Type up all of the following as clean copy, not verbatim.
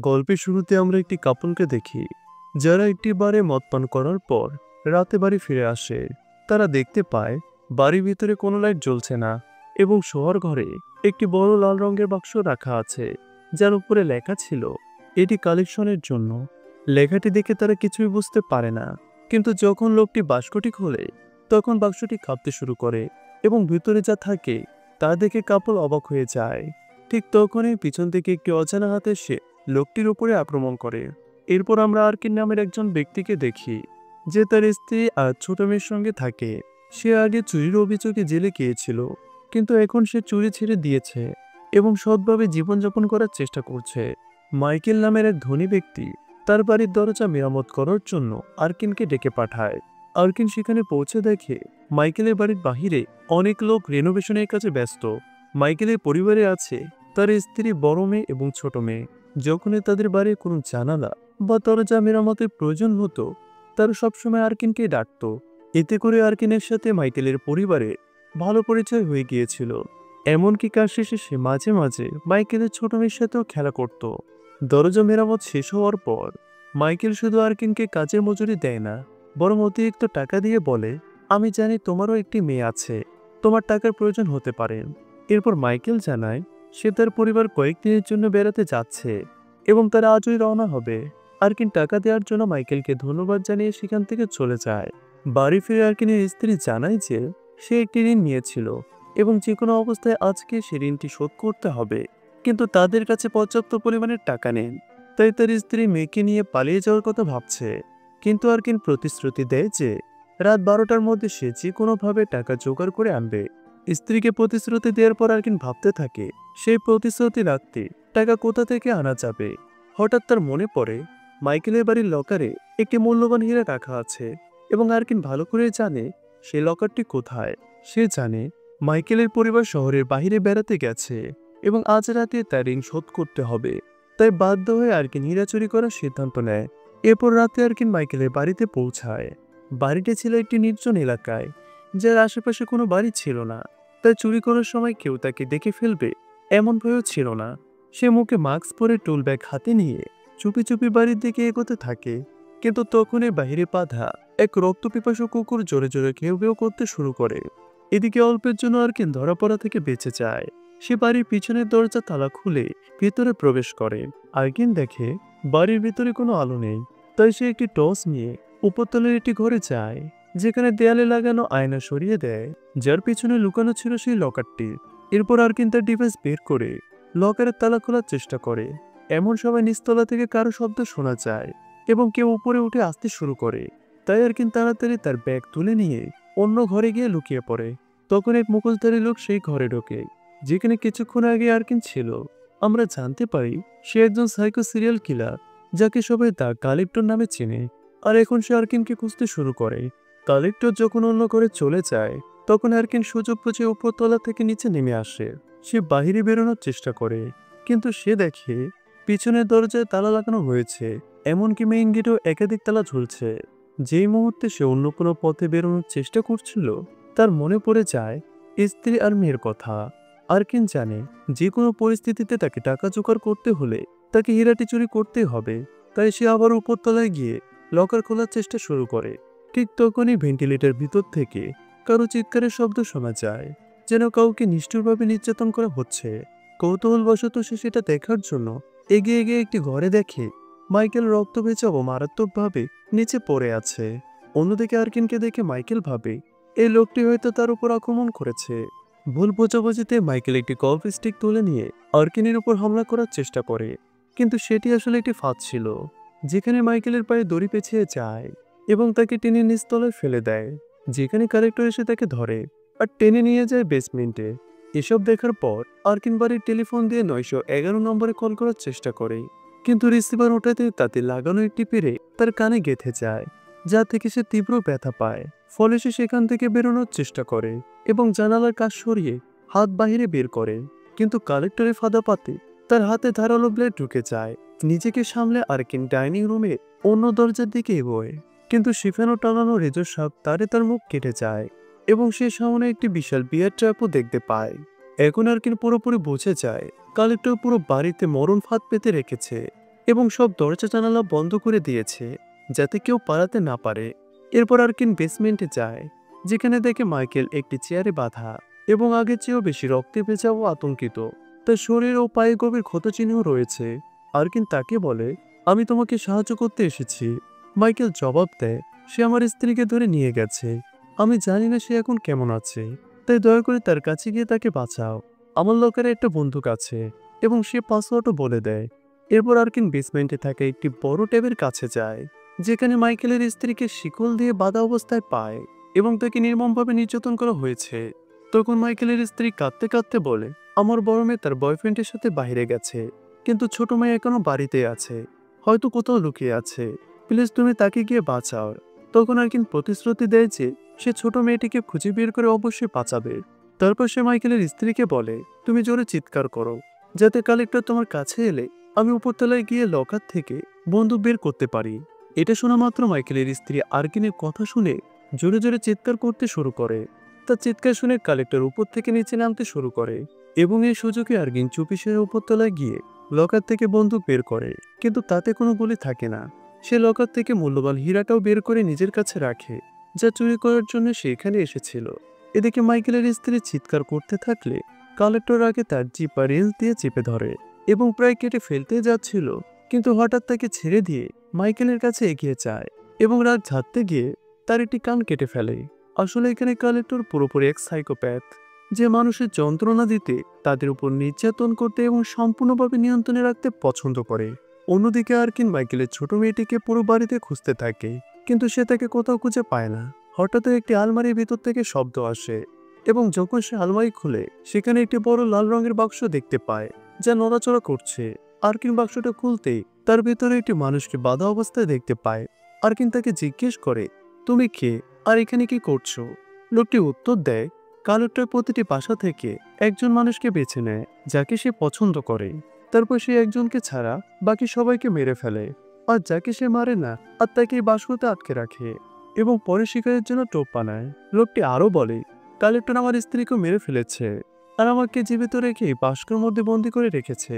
গল্পের শুরুতে আমরা একটি কাপলকে দেখি যারা একটি বারে মদ পান করার পর রাতে বাড়ি ফিরে আসে। তারা দেখতে পায় বাড়ির ভিতরে কোনো লাইট জ্বলছে না এবং শোয়ার ঘরে একটি বড় লাল রঙের বাক্স রাখা আছে, যার উপরে লেখা ছিল এটি কালেকশনের জন্য। লেখাটি দেখে তারা কিছুই বুঝতে পারে না, কিন্তু যখন লোকটি বাক্সটি খোলে তখন বাক্সটি কাঁপতে শুরু করে এবং ভিতরে যা থাকে তা দেখে কাপল অবাক হয়ে যায়। ঠিক তখনই পিছন থেকে একটি অজানা হাতে সে লোকটির উপরে আক্রমণ করে। এরপর আমরা আর্কিন নামের একজন ব্যক্তিকে দেখি, যে তার স্ত্রী আর ছোট মেয়ের সঙ্গে থাকে। সে আগে চুরির অভিযোগে জেলে গিয়েছিল, কিন্তু এখন সে চুরি ছেড়ে দিয়েছে এবং সৎভাবে জীবনযাপন করার চেষ্টা করছে। মাইকেল নামের এক ধনী ব্যক্তি তার বাড়ির দরজা মেরামত করার জন্য আর্কিনকে ডেকে পাঠায়। আর্কিন সেখানে পৌঁছে দেখে মাইকেলের বাড়ির বাহিরে অনেক লোক রেনোভেশনের কাজে ব্যস্ত। মাইকেলের পরিবারে আছে তার স্ত্রী, বড় মেয়ে এবং ছোট মেয়ে। যখনই তাদের বাড়ির কোনো জানালা বা দরজা মেরামতের প্রয়োজন হতো, তারা সবসময় আর্কিনকে ডাকত। এতে করে আর্কিনের সাথে মাইকেলের পরিবারে ভালো পরিচয় হয়ে গিয়েছিল। এমনকি কাজ শেষে সে মাঝে মাঝে মাইকেলের ছোট মেয়ের সাথেও খেলা করত। দরজা মেরামত শেষ হওয়ার পর মাইকেল শুধু আর্কিনকে কাজের মজুরি দেয় না, বরং অতিরিক্ত টাকা দিয়ে বলে, আমি জানি তোমারও একটি মেয়ে আছে, তোমার টাকার প্রয়োজন হতে পারে। এরপর মাইকেল জানায় সে তার পরিবার কয়েকদিনের জন্য বেড়াতে যাচ্ছে এবং তারা আজই রওনা হবে। আর্কিন টাকা দেওয়ার জন্য মাইকেলকে ধন্যবাদ জানিয়ে সেখান থেকে চলে যায়। বাড়ি ফিরে আর্কিনের স্ত্রী জানায় যে সে একটি ঋণ নিয়েছিল এবং যে কোনো অবস্থায় আজকে সে ঋণটি শোধ করতে হবে, কিন্তু তাদের কাছে পর্যাপ্ত পরিমাণের টাকা নেই। তাই তার স্ত্রী মেয়েকে নিয়ে পালিয়ে যাওয়ার কথা ভাবছে, কিন্তু আর্কিন প্রতিশ্রুতি দেয় যে রাত 12টার মধ্যে সে যে কোনোভাবে টাকা জোগাড় করে আনবে। স্ত্রীকে প্রতিশ্রুতি দেওয়ার পর আর্কিন ভাবতে থাকে সেই প্রতিশ্রুতি রাখতে টাকা কোথা থেকে আনা যাবে। হঠাৎ তার মনে পড়ে মাইকেলের বাড়ির লকারে একটি মূল্যবান হীরা রাখা আছে এবং আর্কিন ভালো করে জানে সেই লকারটি কোথায়। সে জানে মাইকেলের পরিবার শহরের বাইরে বেড়াতে গেছে এবং আজ রাতে তার ঋণ শোধ করতে হবে। তাই বাধ্য হয়ে আর্কিন হীরা চুরি করার সিদ্ধান্ত নেয়। এরপর রাতে আর্কিন মাইকেলের বাড়িতে পৌঁছায়। বাড়িটি ছিল একটি নির্জন এলাকায়, যার আশেপাশে কোনো বাড়ি ছিল না। তাই চুরি করার সময় কেউ তাকে দেখে ফেলবে এমন ভয়ও ছিল না। সে মুখে মাস্ক পরে টুল ব্যাগ হাতে নিয়ে চুপি চুপি বাড়ির দিকে এগোতে থাকে, কিন্তু তখনই বাইরে বাঁধা এক রক্তপিপাসু কুকুর জোরে জোরে ঘেউ ঘেউ করতে শুরু করে। এদিকে অল্পের জন্য আর্কিন ধরা পড়া থেকে বেঁচে যায়। সে বাড়ির পিছনের দরজা তালা খুলে ভিতরে প্রবেশ করে। আর্কিন দেখে বাড়ির ভিতরে কোনো আলো নেই, তাই সে একটি টর্চ নিয়ে উপরতলের একটি ঘরে যায়, যেখানে দেয়ালে লাগানো আয়না সরিয়ে দেয়, যার পিছনে লুকানো ছিল সেই লকারটি। এরপর আর্কিন তার ডিভাইস বের করে লকারের তালা খোলার চেষ্টা করে। এমন সময় নিচতলা থেকে কারো শব্দ শোনা যায় এবং কেউ উপরে উঠে আসতে শুরু করে। তাই আর্কিন তাড়াতাড়ি তার ব্যাগ তুলে নিয়ে অন্য ঘরে গিয়ে লুকিয়ে পড়ে। তখন এক মুখোশধারী লোক সেই ঘরে ঢোকে, যেখানে কিছুক্ষণ আগে আর্কিন ছিল। আমরা জানতে পারি সে একজন সাইকো সিরিয়াল কিলার, যাকে সবাই দ্য কালেক্টর নামে চেনে। আর এখন সে আর্কিনকে খুঁজতে শুরু করে। কালেক্টর যখন অন্য ঘরে চলে যায়, তখন আর্কিন সুযোগ বুঝে উপরতলা থেকে নিচে নেমে আসে। সে বাহিরে বেরোনোর চেষ্টা করে, কিন্তু সে দেখে পিছনের দরজায় তালা লাগানো হয়েছে, এমনকি মেইন গেটেও একাধিক তালা ঝুলছে। যেই মুহূর্তে সে অন্য কোনো পথে বেরোনোর চেষ্টা করছিল, তার মনে পড়ে যায় স্ত্রী আর মেয়ের কথা। আর্কিন জানে যে কোনো পরিস্থিতিতে তাকে টাকা জোগাড় করতে হলে তাকে হীরাটি চুরি করতে হবে। তাই সে আবার উপরতলায় গিয়ে লকার খোলার চেষ্টা শুরু করে। ঠিক তখনই ভেন্টিলেটর ভিতর থেকে কারো চিৎকারের শব্দ শোনা যায়, যেন কাউকে নিষ্ঠুরভাবে নির্যাতন করা হচ্ছে। কৌতূহলবশত সে সেটা দেখার জন্য এগিয়ে গিয়ে একটি ঘরে দেখে মাইকেল রক্ত ভেজা ও মারাত্মকভাবে নিচে পড়ে আছে। অন্যদিকে আর্কিনকে দেখে মাইকেল ভাবে এই লোকটি হয়তো তার উপর আক্রমণ করেছে। ভুল বোঝাবুঝিতে মাইকেল একটি গল্ফ স্টিক তুলে নিয়ে আর্কিনের উপর হামলা করার চেষ্টা করে, কিন্তু সেটি আসলে একটি ফাঁদ ছিল, যেখানে মাইকেলের পায়ে দড়ি পেঁচিয়ে যায় এবং তাকে টেনে নিচতলায় ফেলে দেয়, যেখানে কালেক্টর এসে তাকে ধরে আর টেনে নিয়ে যায় বেসমেন্টে। এসব দেখার পর আর্কিন বাড়ির টেলিফোন দিয়ে 911 নম্বরে কল করার চেষ্টা করে, কিন্তু রিসিভার ওঠাতে তাতে লাগানো একটি পেরে তার কানে গেঁথে যায়, যা থেকে সে তীব্র ব্যথা পায়। ফলে সে সেখান থেকে বেরোনোর চেষ্টা করে এবং জানালার কাজ সরিয়ে হাত বাহিরে বের করে, কিন্তু কালেক্টরের ফাঁদা পাতে তার হাতে ধারালো ব্লেড ঢুকে যায়। নিজেকে সামলে আর্কিন ডাইনিং রুমে অন্য দরজার দিকে এগোয়, কিন্তু শিফানো টানানো রেজর সাপ তারে তার মুখ কেটে যায় এবং সে সামনে একটি বিশাল বিয়ার ট্র্যাপও দেখতে পায়। এখন আর্কিন পুরোপুরি বুঝে যায় কালেক্টর পুরো বাড়িতে মরণ ফাঁদ পেতে রেখেছে। এবং সব দরজা জানালা বন্ধ করে দিয়েছে যাতে কেউ পালাতে না পারে। এরপর আর্কিন বেসমেন্টে যায়, যেখানে দেখে মাইকেল একটি চেয়ারে বাঁধা এবং আগের চেয়েও বেশি রক্তে ভেজা ও আতঙ্কিত। তার শরীর ও পায়ে গভীর ক্ষতচিহ্ন রয়েছে। আর্কিন তাকে বলে, আমি তোমাকে সাহায্য করতে এসেছি। মাইকেল জবাব দেয়, সে আমার স্ত্রীকে ধরে নিয়ে গেছে। আমি জানি না সে এখন কেমন আছে, তাই দয়া করে তার কাছে গিয়ে তাকে বাঁচাও। আমার লকারে একটা বন্দুক আছে এবং সে পাসওয়ার্ডও বলে দেয়। এরপর আর্কিন বেসমেন্টে থাকা একটি বড় ট্যাবের কাছে যায়, যেখানে মাইকেলের স্ত্রীকে শিকল দিয়ে বাঁধা অবস্থায় পায় এবং তাকে নির্মমভাবে নির্যাতন করা হয়েছে। তখন মাইকেলের স্ত্রী কাঁদতে কাঁদতে বলে, আমার বড় মেয়ে তার বয়ফ্রেন্ডের সাথে বাইরে গেছে, কিন্তু ছোট মেয়ে এখনো বাড়িতে আছে, হয়তো কোথাও লুকিয়ে আছে, প্লিজ তুমি তাকে গিয়ে বাঁচাও। তখন আর্কিন প্রতিশ্রুতি দেয় যে সে ছোট মেয়েটিকে খুঁজে বের করে অবশ্যই বাঁচাবে। তারপর সে মাইকেলের স্ত্রীকে বলে, তুমি জোরে চিৎকার করো যাতে কালেক্টর তোমার কাছে এলে আমি উপরতলায় গিয়ে লকার থেকে বন্দুক বের করতে পারি। এটা শোনা মাত্র মাইকেলের স্ত্রী আর্কিনের কথা শুনে জোরে জোরে চিৎকার করতে শুরু করে। তার চিৎকার শুনে কালেক্টর উপর থেকে নিচে নামতে শুরু করে এবং এই সুযোগে আর্কিন চুপি সেরে উপরতলায় গিয়ে লকার থেকে বন্দুক বের করে, কিন্তু তাতে কোনো গুলি থাকে না। সে লকার থেকে মূল্যবান হীরাটাও বের করে নিজের কাছে রাখে, যা চুরি করার জন্য সে এখানে এসেছিল। এদিকে মাইকেলের স্ত্রী চিৎকার করতে থাকলে কালেক্টর আগে তার জিপা রেল দিয়ে চেপে ধরে এবং প্রায় কেটে ফেলতে যাচ্ছিল, কিন্তু হঠাৎ তাকে ছেড়ে দিয়ে মাইকেলের কাছে এগিয়ে যায় এবং রাগ ঝাড়তে গিয়ে তার একটি কান কেটে ফেলে। আসলে এখানে কালেক্টর পুরোপুরি এক সাইকোপ্যাথ, যে মানুষের যন্ত্রণা দিতে, তাদের উপর নির্যাতন করতে এবং সম্পূর্ণভাবে নিয়ন্ত্রণে রাখতে পছন্দ করে। অন্যদিকে আর্কিন মাইকেলের ছোট মেয়েটিকে পুরো বাড়িতে খুঁজতে থাকে, কিন্তু সে তাকে কোথাও খুঁজে পায় না। হঠাৎ একটি আলমারির ভিতর থেকে শব্দ আসে এবং যখন সে আলমারি খুলে সেখানে একটি বড় লাল রঙের বাক্স দেখতে পায়, যা নড়াচড়া করছে। আর্কিন বাক্সটা খুলতেই তার ভেতরে একটি মানুষকে বাঁধা অবস্থায় দেখতে পায়। আর্কিন তাকে জিজ্ঞেস করে, তুমি কে আর এখানে কি করছো? লোকটি উত্তর দেয়, কালেক্টর প্রতিটি বাসা থেকে একজন মানুষকে বেছে নেয় যাকে সে পছন্দ করে। তারপর সে একজনকে ছাড়া বাকি সবাইকে মেরে ফেলে, আর যাকে সে মারে না আর তাকে এই বাস্কতে আটকে রাখে এবং পরে শিকারের জন্য টোপ বানায়। লোকটি আরো বলে, কালেক্টর আমার স্ত্রীকে মেরে ফেলেছে আর আমাকে জীবিত রেখে বাস্কের মধ্যে বন্দি করে রেখেছে।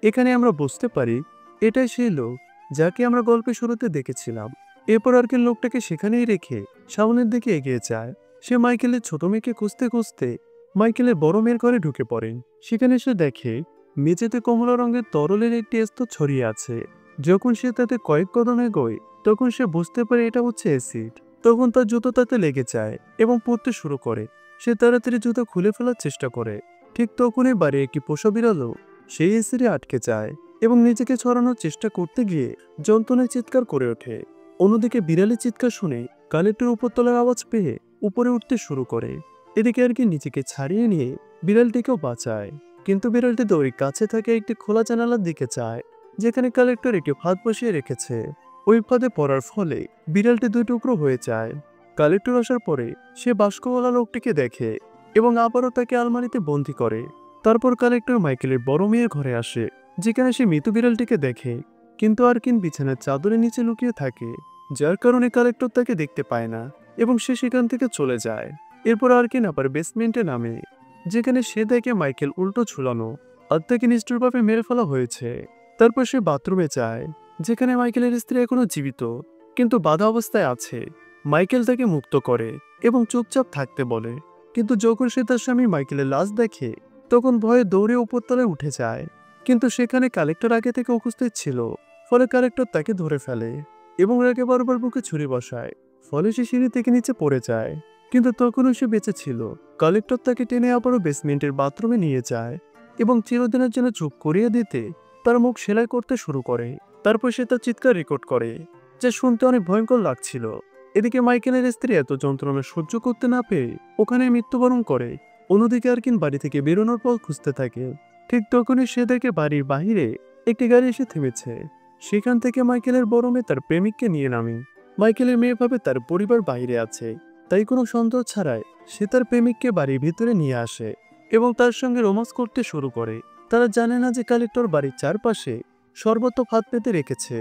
এখানে আমরা বুঝতে পারি এটাই সেই লোক যাকে আমরা গল্পের শুরুতে দেখেছিলাম। এরপর আর কি লোকটাকে সেখানেই রেখে সামনের দিকে এগিয়ে যায়। সে মাইকেলের ছোট মেয়েকে খুঁজতে খুঁজতে মাইকেলের বড় মেয়ের ঘরে ঢুকে পড়ে। সেখানে সে দেখে মেঝেতে কমলা রঙের তরলের একটি স্তর ছড়িয়ে আছে। যখন সে তাতে কয়েক কদম এগোয় তখন সে বুঝতে পারে এটা হচ্ছে অ্যাসিড। তখন তার জুতো তাতে লেগে যায় এবং পড়তে শুরু করে। সে তাড়াতাড়ি জুতো খুলে ফেলার চেষ্টা করে, ঠিক তখনই বাড়ি একটি পোষা বিড়ালও সেই অ্যাসিডে আটকে যায় এবং নিজেকে ছড়ানোর চেষ্টা করতে গিয়ে যন্ত্রণায় চিৎকার করে ওঠে। অন্যদিকে বিড়ালের চিৎকার শুনে কালেক্টর উপরতলার আওয়াজ পেয়ে উপরে উঠতে শুরু করে। এদিকে আর কি নিজেকে ছাড়িয়ে নিয়ে বিড়ালটিকেও বাঁচায়, কিন্তু বিড়ালটি দড়ির কাছে থাকে একটি খোলা জানালার দিকে চায়, যেখানে কালেক্টর একটি ফাঁদ বসিয়ে রেখেছে। ওই ফাঁদে পড়ার ফলে বিড়ালটি দুই টুকরো হয়ে যায়। কালেক্টর আসার পরে সে বাস্কওয়ালা লোকটিকে দেখে এবং আবারও তাকে আলমারিতে বন্দি করে। তারপর কালেক্টর মাইকেলের বড় মেয়ের ঘরে আসে, যেখানে সে মৃত বিড়ালটিকে দেখে, কিন্তু আর্কিন বিছানার চাদরের নিচে লুকিয়ে থাকে, যার কারণে কালেক্টর তাকে দেখতে পায় না এবং সে সেখান থেকে চলে যায়। এরপর আর্কিন আবার বেসমেন্টে নামে, যেখানে সে দেখে মাইকেল উল্টো ঝুলানো আর তাকে নিষ্ঠুরভাবে মেরে ফেলা হয়েছে। তারপর সে বাথরুমে যায়, যেখানে মাইকেলের স্ত্রী এখনো জীবিত কিন্তু বাধা অবস্থায় আছে। মাইকেল তাকে মুক্ত করে এবং চুপচাপ থাকতে বলে, কিন্তু যখন সে তার স্বামী মাইকেলের লাশ দেখে তখন ভয়ে দৌড়ে উপরতলায় উঠে যায়, কিন্তু সেখানে কালেক্টর আগে থেকে উপস্থিত ছিল। ফলে কালেক্টর তাকে ধরে ফেলে এবং রাগে বারবার বুকে ছুরি বসায়, ফলে সে সিঁড়ি থেকে নিচে পড়ে যায়, কিন্তু তখনও সে বেঁচে ছিল। কালেক্টর তাকে টেনে আবারও বেসমেন্টের বাথরুমে নিয়ে যায় এবং চিরদিনের জন্য চুপ করিয়ে দিতে তার মুখ সেলাই করতে শুরু করে। তারপর সে তার চিৎকার রেকর্ড করে, যা শুনতে অনেক ভয়ঙ্কর লাগছিল। এদিকে মাইকেলের স্ত্রী এত যন্ত্রণা সহ্য করতে না পেয়ে ওখানে মৃত্যুবরণ করে। অন্যদিকে আর্কিন বাড়ি থেকে বেরোনোর পর খুঁজতে থাকে। ঠিক তখনই সে দেখে বাড়ির বাহিরে একটি গাড়ি এসে থেমেছে। সেখান থেকে মাইকেলের বড় মেয়ে তার প্রেমিককে নিয়ে নামে। মাইকেলের মেয়ে ভাবে তার পরিবার বাইরে আছে, তাই কোনো সন্দেহ ছাড়াই সে তার প্রেমিককে বাড়ির ভিতরে নিয়ে আসে এবং তার সঙ্গে রোমান্স করতে শুরু করে। তারা জানে না যে কালেক্টর বাড়ির চারপাশে সর্বত্র ফাঁদ পেতে রেখেছে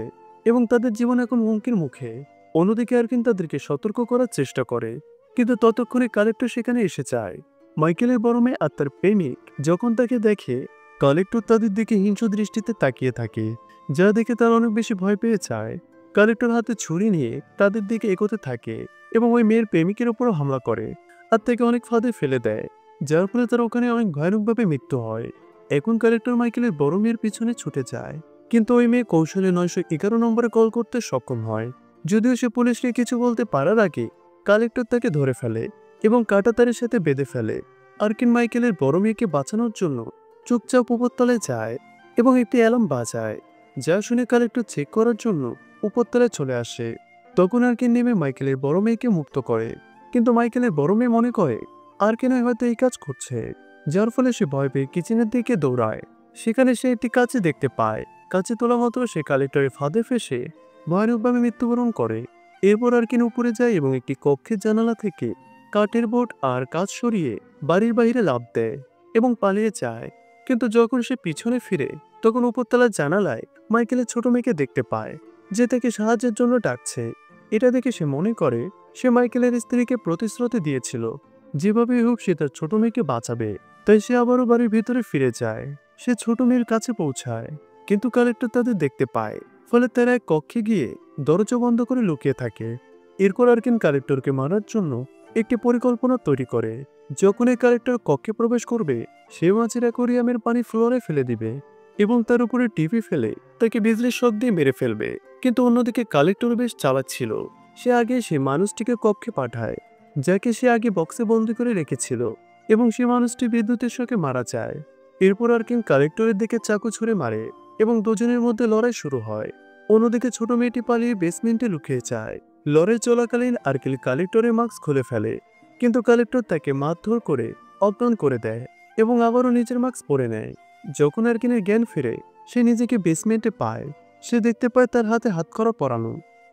এবং তাদের জীবন এখন হুমকির মুখে। অন্যদিকে আর্কিন তাদেরকে সতর্ক করার চেষ্টা করে, কিন্তু ততক্ষণে কালেক্টর সেখানে এসে যায়। মাইকেলের বড় মেয়ে আর তার প্রেমিক যখন তাকে দেখে কালেক্টর তাদের দিকে হিংস্র দৃষ্টিতে তাকিয়ে থাকে, যা দেখে তারা অনেক বেশি ভয় পেয়ে যায়। কালেক্টর হাতে ছুরি নিয়ে তাদের দিকে এগোতে থাকে এবং ওই মেয়ের প্রেমিকের উপরও হামলা করে আর তাকে অনেক ফাঁদে ফেলে দেয়, যার ফলে তার ওখানে অনেক ভয়ানকভাবে মৃত্যু হয়। এখন কালেক্টর মাইকেলের বড় মেয়ের পিছনে ছুটে যায়, কিন্তু ওই মেয়ে কৌশলে 911 নম্বরে কল করতে সক্ষম হয়। যদিও সে পুলিশকে কিছু বলতে পারার আগে কালেক্টর তাকে ধরে ফেলে এবং কাঁটাতারের সাথে বেঁধে ফেলে। আর্কিন মাইকেলের বড় মেয়েকে বাঁচানোর জন্য চুপচাপ উপরতলায় যায় এবং একটি অ্যালার্ম বাজায়, যা শুনে কালেক্টর চেক করার জন্য উপরতলায় চলে আসে। তখন আর্কিন নেমে মাইকেলের বড় মেয়েকে মুক্ত করে, কিন্তু মাইকেলের বড় মেয়ে মনে করে আর্কিন হয়তো এই কাজ করছে, যার ফলে সে ভয় পেয়ে কিচেনের দিকে দৌড়ায়। সেখানে সে একটি কাঁচি দেখতে পায়। কাঁচি তোলা মাত্র সে কালেক্টরের ফাঁদে ফেসে ভয়ানকভাবে মৃত্যুবরণ করে। এরপর আর্কিন উপরে যায় এবং একটি কক্ষের জানালা থেকে কাঠের বোর্ড আর কাঁচ সরিয়ে বাড়ির বাইরে লাফ দেয় এবং পালিয়ে যায়। কিন্তু যখন সে পিছনে ফিরে তখন উপরতলার জানালায় মাইকেলের ছোট মেয়েকে দেখতে পায়, যে তাকে সাহায্যের জন্য ডাকছে। এটা দেখে সে মনে করে সে মাইকেলের স্ত্রীকে প্রতিশ্রুতি দিয়েছিল যেভাবেই হোক সে তার ছোট মেয়েকে বাঁচাবে। তাই সে আবারও বাড়ির ভিতরে ফিরে যায়। সে ছোট মেয়ের কাছে পৌঁছায়, কিন্তু কালেক্টর তাদের দেখতে পায়, ফলে তারা এক কক্ষে গিয়ে দরজা বন্ধ করে লুকিয়ে থাকে। এরপর আর্কিন কালেক্টরকে মারার জন্য একটি পরিকল্পনা তৈরি করে। যখন এই কালেক্টর কক্ষে প্রবেশ করবে, সে মাছের অ্যাকোয়ারিয়ামের পানি ফ্লোরে ফেলে দিবে এবং তার উপরে টিভি ফেলে তাকে বিজলির শক দিয়ে মেরে ফেলবে। কিন্তু অন্যদিকে কালেক্টর বেশ চালাক ছিল। সে আগে সে মানুষটিকে কক্ষে পাঠায় যাকে সে আগে বক্সে বন্দি করে রেখেছিল, এবং সে মানুষটি বিদ্যুতের শকে মারা যায়। এরপর আর্কিন কালেক্টরের দিকে চাকু ছুঁড়ে মারে এবং দুজনের মধ্যে লড়াই শুরু হয়। অন্যদিকে ছোট মেয়েটি পালিয়ে বেসমেন্টে লুকিয়ে যায়। লড়াই চলাকালীন আর্কিন কালেক্টরের মাস্ক খুলে ফেলে, কিন্তু কালেক্টর তাকে মারধর করে অজ্ঞান করে দেয় এবং আবারও নিজের মাস্ক পরে নেয়। যখন আর্কিনের জ্ঞান ফিরে, সে নিজেকে বেসমেন্টে পায়। সে দেখতে পায় তার হাতে হাতকড়া পরানো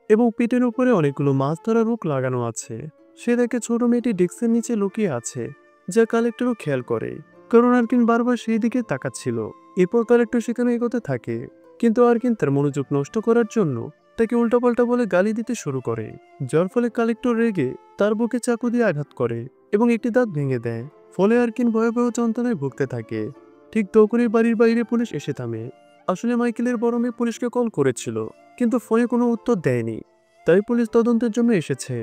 এবং পিঠের উপরে অনেকগুলো মাছ ধরার রোগ লাগানো আছে। সে দেখে ছোট মেয়েটি ডেস্কের নিচে লুকিয়ে আছে, যা কালেক্টরও খেয়াল করে, কারণ আর্কিন বারবার সেই দিকে তাকাচ্ছিল। এরপর কালেক্টর সেখানে এগোতে থাকে, কিন্তু আর্কিন তার মনোযোগ নষ্ট করার জন্য তাকে উল্টাপাল্টা বলে গালি দিতে শুরু করে, যার ফলে কালেক্টর রেগে তার বুকে চাকু দিয়ে আঘাত করে এবং একটি দাঁত ভেঙে দেয়। ফলে আর্কিন ভয়াবহ যন্ত্রণায় ভুগতে থাকে। ঠিক তখনই বাড়ির বাইরে পুলিশ এসে থামে। আসলে মাইকেলের বড় মেয়ে পুলিশকে কল করেছিল, কিন্তু ফোনে কোনো উত্তর দেয়নি, তাই পুলিশ তদন্তের জন্য এসেছে।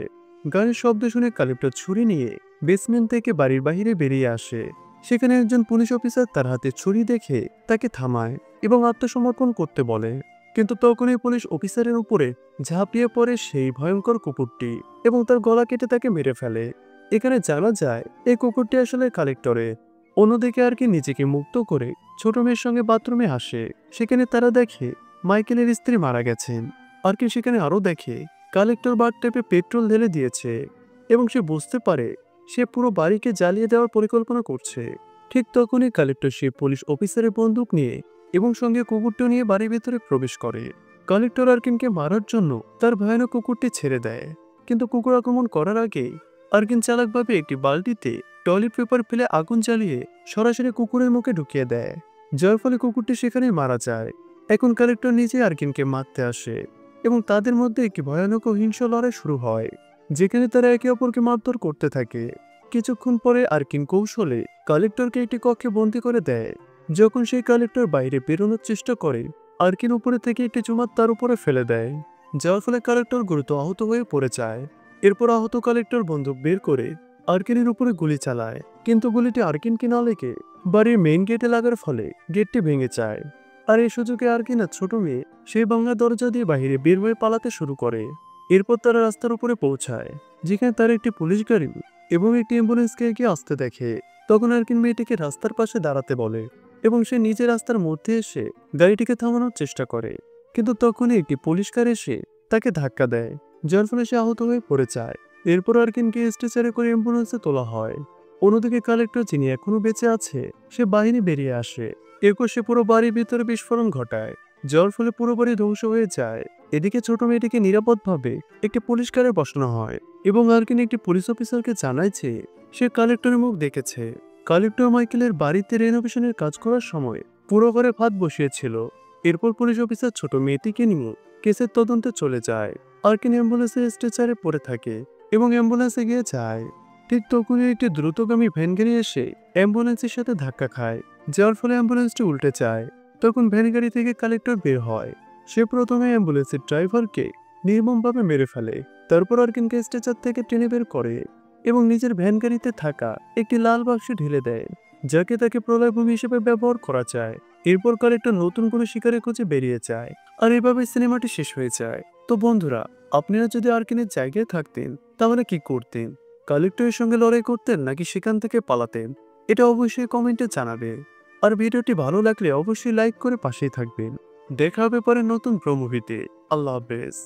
গাড়ির শব্দ শুনে কালেক্টর ছুরি নিয়ে বেসমেন্ট থেকে বাড়ির বাইরে বেরিয়ে আসে। সেখানে একজন পুলিশ অফিসার তার হাতে ছুরি দেখে তাকে থামায় এবং আত্মসমর্পণ করতে বলে। কিন্তু তখনই পুলিশ অফিসারের উপরে ঝাঁপিয়ে পড়ে সেই ভয়ঙ্কর কুকুরটি এবং তার গলা কেটে তাকে মেরে ফেলে। এখানে জানা যায় এই কুকুরটি আসলে কালেক্টরের। অন্যদিকে আর কি নিজেকে মুক্ত করে ছোট মেয়ের সঙ্গে বাথরুমে আসে। সেখানে তারা দেখে মাইকেলের স্ত্রী মারা গেছেন। আর কি সেখানে আরো দেখে কালেক্টর বাথট্যাপে পেট্রোল ঢেলে দিয়েছে এবং সে বুঝতে পারে সে পুরো বাড়িকে জ্বালিয়ে দেওয়ার পরিকল্পনা করছে। ঠিক তখনই কালেক্টর সে পুলিশ অফিসারের বন্দুক নিয়ে এবং সঙ্গে কুকুরটি নিয়ে বাড়ির ভেতরে প্রবেশ করে। কালেক্টর আর্কিনকে মারার জন্য তার ভয়ানক কুকুরটি ছেড়ে দেয়, কিন্তু কুকুর আক্রমণ করার আগে আর্কিন চালাকভাবে একটি বালতিতে টয়লেট পেপার ফেলে আগুন জ্বালিয়ে সরাসরি কুকুরের মুখে ঢুকিয়ে দেয়, যার ফলে কুকুরটি সেখানে মারা যায়। এখন কালেক্টর নিজে আর্কিনকে মারতে আসে এবং তাদের মধ্যে একটি ভয়ানক ও হিংস্র লড়াই শুরু হয়, যেখানে তারা একে অপরকে মারধর করতে থাকে। কিছুক্ষণ পরে আর্কিন কৌশলে কালেক্টরকে একটি কক্ষে বন্দী করে দেয়। যখন সেই কালেক্টর বাইরে বেরোনোর চেষ্টা করে, আর্কিন উপরে থেকে একটি চুমার তার উপরে ফেলে দেয়, যার ফলে কালেক্টর গুরুতর আহত হয়ে পড়ে যায়। এরপর আহত কালেক্টর বন্দুক বের করে আর্কিনের উপরে গুলি চালায়, কিন্তু গুলিটি আর্কিনকে না লেগে বাড়ির মেইন গেটে লাগার ফলে গেটটি ভেঙে যায়। আর এই সুযোগে আর্কিন আর ছোট মেয়ে সেই ভাঙা দরজা দিয়ে বাইরে বের হয়ে পালাতে শুরু করে। এরপর তারা রাস্তার উপরে পৌঁছায়, যেখানে তার একটি পুলিশ গাড়ি এবং একটি অ্যাম্বুলেন্সকে এগিয়ে আসতে দেখে। তখন আর্কিন মেয়েটিকে রাস্তার পাশে দাঁড়াতে বলে এবং সে নিজে রাস্তার মধ্যে এসে গাড়িটিকে থামানোর চেষ্টা করে, কিন্তু তখনই একটি পুলিশ কার এসে তাকে ধাক্কা দেয়, যার ফলে সে আহত হয়ে পড়ে যায়। এরপর আর্কিনকে স্ট্রেচারে করে অ্যাম্বুলেন্সে তোলা হয়। অন্যদিকে কালেক্টর যিনি এখনো বেঁচে আছে সে বাহিনী বেরিয়ে আসে। এরপর সে পুরো বাড়ির ভিতরে বিস্ফোরণ ঘটায়, যার ফলে পুরো বাড়ি ধ্বংস হয়ে যায়। এদিকে ছোট মেয়েটিকে নিরাপদভাবে একটি পুলিশ কারে বসানো হয় এবং আর্কিন একটি পুলিশ অফিসারকে জানায় যে সে কালেক্টরের মুখ দেখেছে। কালেক্টর মাইকেলের বাড়িতে রেনোভেশনের কাজ করার সময় পুরো ঘরে ভাত বসিয়েছিল। এরপর পুলিশ অফিসার ছোট মেয়েটিকে নিয়ে কেসের তদন্তে চলে যায়। আর্কিন অ্যাম্বুলেন্সের স্ট্রেচারে পড়ে থাকে এবং অ্যাম্বুলেন্সে গিয়ে যায়। ঠিক তখনই একটি দ্রুতগামী ভ্যান গাড়ি এসে অ্যাম্বুলেন্সের সাথে ধাক্কা খায়, যার ফলে অ্যাম্বুলেন্সটি উল্টে যায়। তখন ভ্যান গাড়ি থেকে কালেক্টর বের হয়। সে প্রথমে অ্যাম্বুলেন্সের ড্রাইভারকে নির্মমভাবে মেরে ফেলে, তারপর আর্কিনকে স্ট্রেচার থেকে টেনে বের করে এবং নিজের ভ্যান গাড়িতে থাকা একটি লাল বাক্স ঢেলে দেয়, যাকে তাকে প্রলয়ভূমি হিসেবে ব্যবহার করা যায়। এরপর কালেক্টর নতুন কোনো শিকারের খোঁজে বেরিয়ে যায়, আর এভাবে সিনেমাটি শেষ হয়ে যায়। তো বন্ধুরা, আপনারা যদি আর্কিনের জায়গায় থাকতেন তাহলে কি করতেন? কালেক্টরের সঙ্গে লড়াই করতেন নাকি সেখান থেকে পালাতেন? এটা অবশ্যই কমেন্টে জানাবে। আর ভিডিওটি ভালো লাগলে অবশ্যই লাইক করে পাশেই থাকবেন। দেখা হবে পরে নতুন প্রো মুভিতে। আল্লাহ হাফেজ।